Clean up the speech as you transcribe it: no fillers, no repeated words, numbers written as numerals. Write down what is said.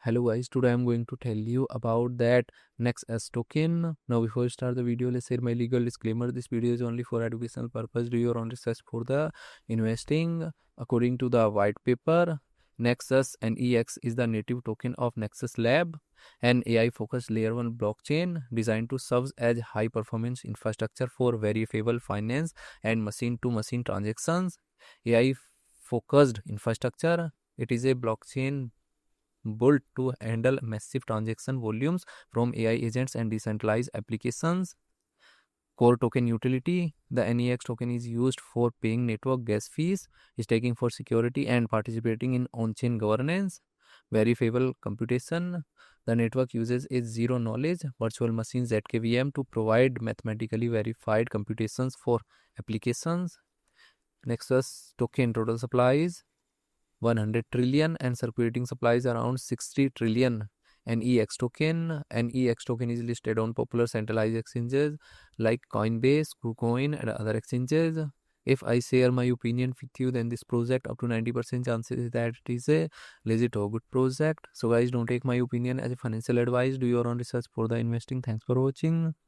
Hello guys, today I'm going to tell you about that Nexus token. Now before we start the video, let's share my legal disclaimer. This video is only for educational purpose. Do your own research for the investing. According to the white paper, Nexus NEX is the native token of Nexus Lab, an AI-focused layer 1 blockchain designed to serve as high-performance infrastructure for verifiable finance and machine-to-machine transactions. AI-focused infrastructure. It is a blockchain built to handle massive transaction volumes from AI agents and decentralized applications. Core token utility. The NEX token is used for paying network gas fees, staking for security, and participating in on-chain governance. Verifiable computation. The network uses a zero-knowledge virtual machine ZKVM to provide mathematically verified computations for applications. Nexus token total supplies 100 trillion and circulating supplies around 60 trillion. NEX token is listed on popular centralized exchanges like Coinbase, KuCoin, and other exchanges. If I share my opinion with you, then this project up to 90% chances that it is a legit or good project. So guys, don't take my opinion as a financial advice. Do your own research for the investing. Thanks for watching.